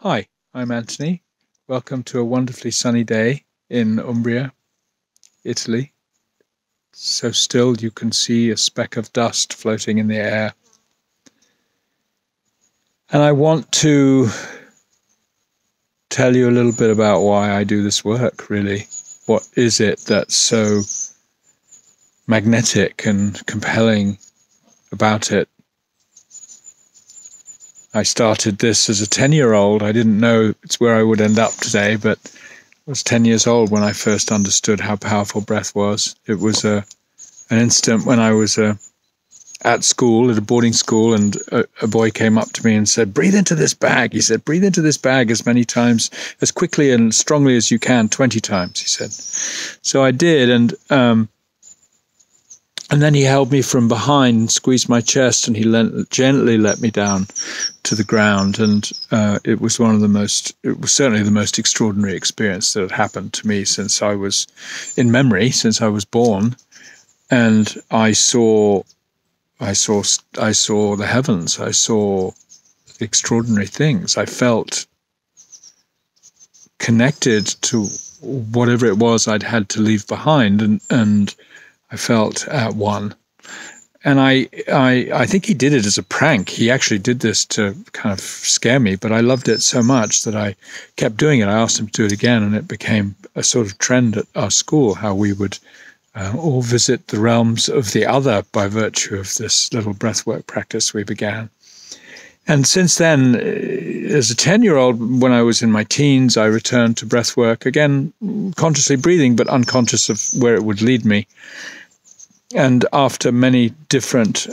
Hi, I'm Anthony. Welcome to a wonderfully sunny day in Umbria, Italy. So still you can see a speck of dust floating in the air. And I want to tell you a little bit about why I do this work, really. What is it that's so magnetic and compelling about it? I started this as a 10-year-old. I didn't know it's where I would end up today, but I was 10 years old when I first understood how powerful breath was. It was an instant when I was at school, at a boarding school, and a boy came up to me and said, "Breathe into this bag." He said, "Breathe into this bag as many times, as quickly and strongly as you can, 20 times," he said. So I did, and then he held me from behind and squeezed my chest, and he gently let me down to the ground. And it was certainly the most extraordinary experience that had happened to me since I was born. And I saw the heavens. I saw extraordinary things. I felt connected to whatever it was I'd had to leave behind, and I felt at one. And I think he did it as a prank. He actually did this to kind of scare me, but I loved it so much that I kept doing it. I asked him to do it again, and it became a sort of trend at our school, how we would all visit the realms of the other by virtue of this little breathwork practice we began. And since then, as a 10-year-old, when I was in my teens, I returned to breathwork, again, consciously breathing, but unconscious of where it would lead me. And after many different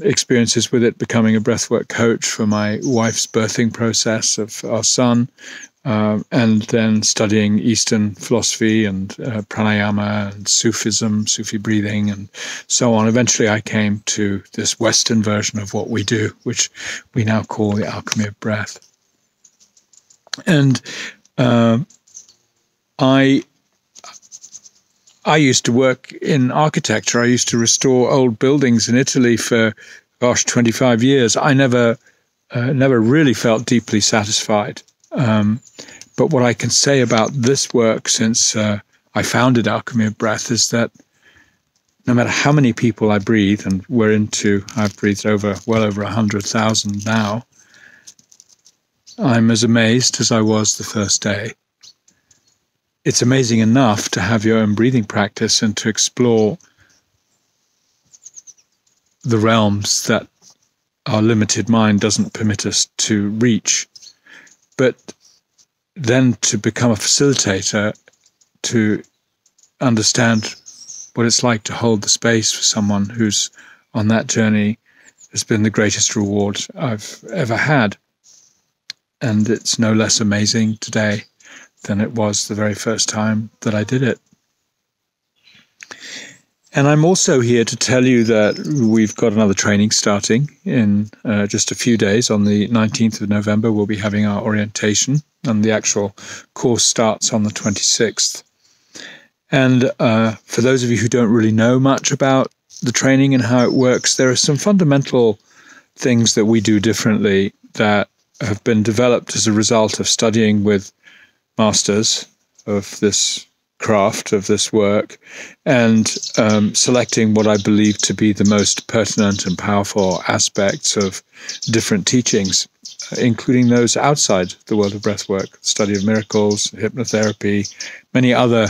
experiences with it, becoming a breathwork coach for my wife's birthing process of our son, and then studying Eastern philosophy and pranayama and Sufism, Sufi breathing, and so on. Eventually, I came to this Western version of what we do, which we now call the alchemy of breath. And I used to work in architecture. I used to restore old buildings in Italy for, 25 years. I never really felt deeply satisfied. But what I can say about this work since I founded Alchemy of Breath is that no matter how many people I breathe, and I've breathed well over 100,000 now, I'm as amazed as I was the first day. It's amazing enough to have your own breathing practice and to explore the realms that our limited mind doesn't permit us to reach. But then to become a facilitator, to understand what it's like to hold the space for someone who's on that journey, has been the greatest reward I've ever had. And it's no less amazing today than it was the very first time that I did it. And I'm also here to tell you that we've got another training starting in just a few days. On the 19th of November, we'll be having our orientation, and the actual course starts on the 26th. And for those of you who don't really know much about the training and how it works, there are some fundamental things that we do differently that have been developed as a result of studying with masters of this craft, of this work, and selecting what I believe to be the most pertinent and powerful aspects of different teachings, including those outside the world of breathwork, study of miracles, hypnotherapy, many other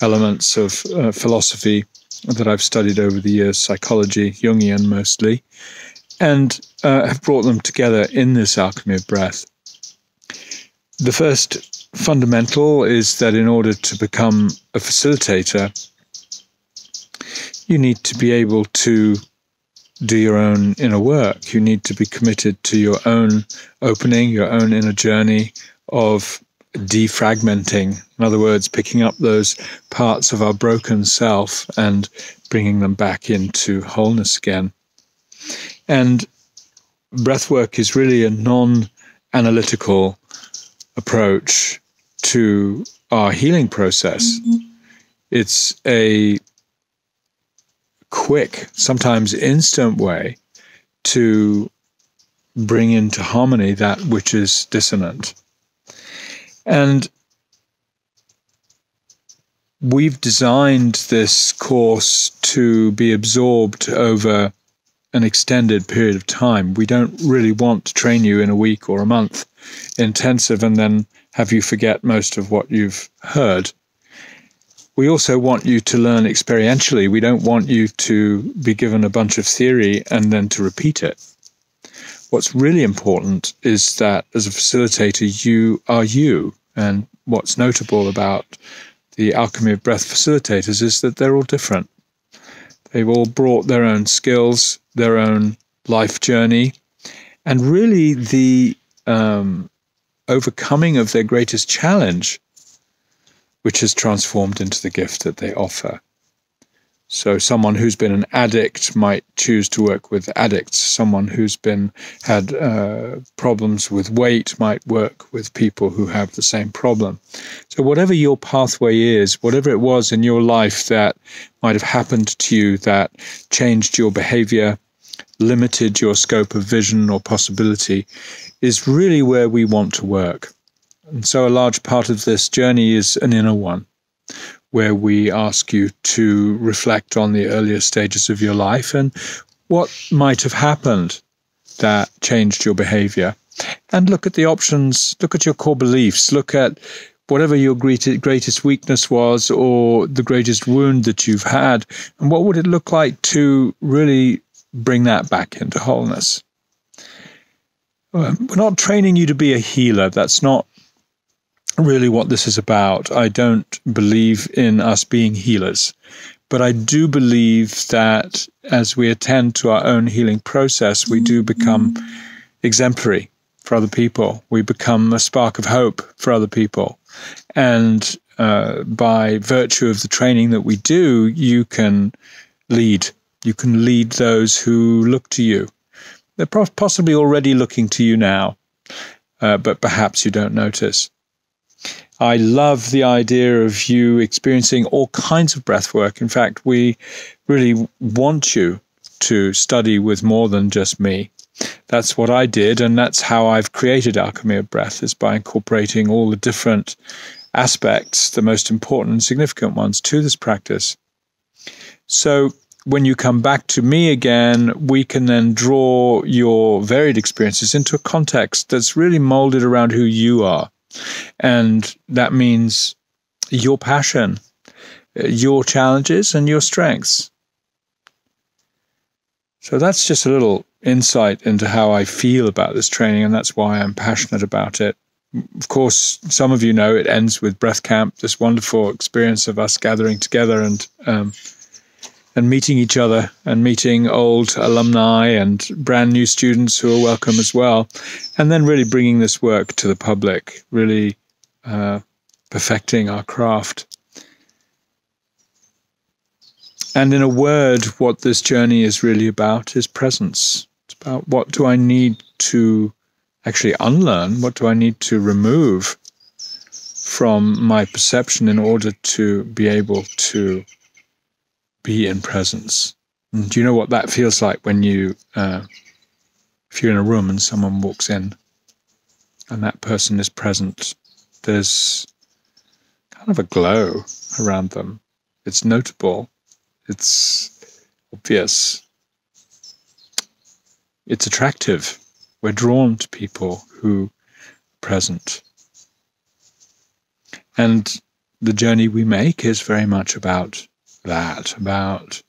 elements of philosophy that I've studied over the years, psychology, Jungian mostly, and have brought them together in this alchemy of breath. The first fundamental is that in order to become a facilitator, you need to be able to do your own inner work. You need to be committed to your own opening, your own inner journey of defragmenting. In other words, picking up those parts of our broken self and bringing them back into wholeness again. And breathwork is really a non-analytical approach to our healing process. It's a quick, sometimes instant way to bring into harmony that which is dissonant. And we've designed this course to be absorbed over an extended period of time. We don't really want to train you in a week or a month intensive and then have you forget most of what you've heard. We also want you to learn experientially. We don't want you to be given a bunch of theory and then to repeat it. What's really important is that as a facilitator, you are you. And what's notable about the Alchemy of Breath facilitators is that they're all different. They've all brought their own skills, their own life journey, and really the overcoming of their greatest challenge, which has transformed into the gift that they offer. So someone who's been an addict might choose to work with addicts. Someone who's had problems with weight might work with people who have the same problem. So whatever your pathway is, whatever it was in your life that might have happened to you that changed your behavior, limited your scope of vision or possibility, is really where we want to work. And so a large part of this journey is an inner one, where we ask you to reflect on the earlier stages of your life and what might have happened that changed your behavior. And look at the options, look at your core beliefs, look at whatever your greatest weakness was or the greatest wound that you've had, and what would it look like to really bring that back into wholeness. We're not training you to be a healer. That's not really what this is about. I don't believe in us being healers, but I do believe that as we attend to our own healing process, we do become exemplary for other people. We become a spark of hope for other people. And by virtue of the training that we do, you can lead. You can lead those who look to you. They're possibly already looking to you now, but perhaps you don't notice. I love the idea of you experiencing all kinds of breath work. In fact, we really want you to study with more than just me. That's what I did, and that's how I've created Alchemy of Breath, is by incorporating all the different aspects, the most important and significant ones, to this practice. So when you come back to me again, we can then draw your varied experiences into a context that's really molded around who you are. And that means your passion, your challenges, and your strengths. So that's just a little insight into how I feel about this training, and that's why I'm passionate about it. Of course, some of you know it ends with Breath Camp, this wonderful experience of us gathering together and meeting each other and meeting old alumni and brand new students who are welcome as well. And then really bringing this work to the public, really perfecting our craft. And in a word, what this journey is really about is presence. It's about what do I need to actually unlearn? What do I need to remove from my perception in order to be able to be in presence? And do you know what that feels like when you, if you're in a room and someone walks in and that person is present? There's kind of a glow around them. It's notable. It's obvious. It's attractive. We're drawn to people who are present. And the journey we make is very much about that, about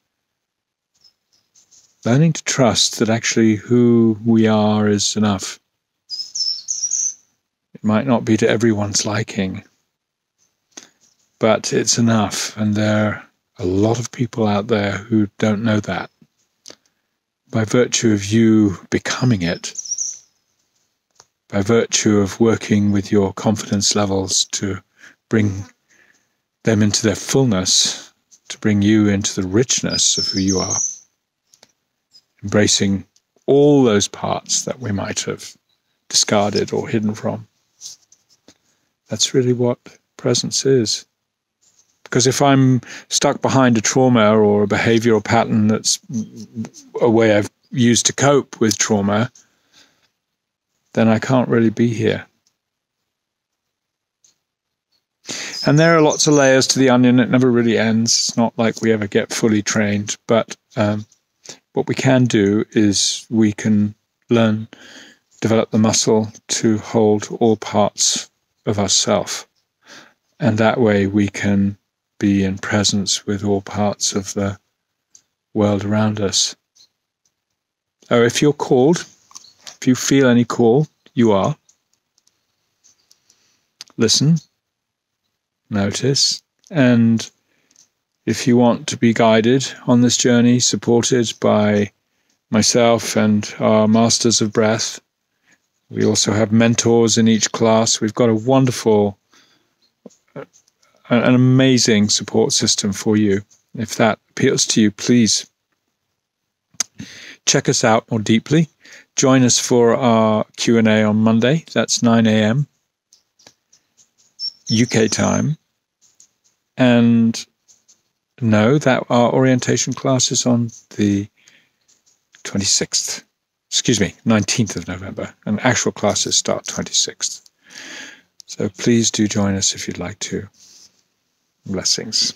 learning to trust that actually who we are is enough. It might not be to everyone's liking, but it's enough. And there are a lot of people out there who don't know that. By virtue of you becoming it, by virtue of working with your confidence levels to bring them into their fullness, to bring you into the richness of who you are, embracing all those parts that we might have discarded or hidden from. That's really what presence is. Because if I'm stuck behind a trauma or a behavioral pattern that's a way I've used to cope with trauma, then I can't really be here. And there are lots of layers to the onion. It never really ends. It's not like we ever get fully trained. But what we can do is we can develop the muscle to hold all parts of ourself. And that way we can be in presence with all parts of the world around us. Oh, if you're called, if you feel any call, you are. Listen, notice, and if you want to be guided on this journey, supported by myself and our Masters of Breath, we also have mentors in each class. We've got a wonderful, an amazing support system for you. If that appeals to you, please check us out more deeply. Join us for our Q&A on Monday. That's 9 a.m. UK time. And know that our orientation class is on the 19th of November, and actual classes start 26th. So please do join us if you'd like to. Blessings.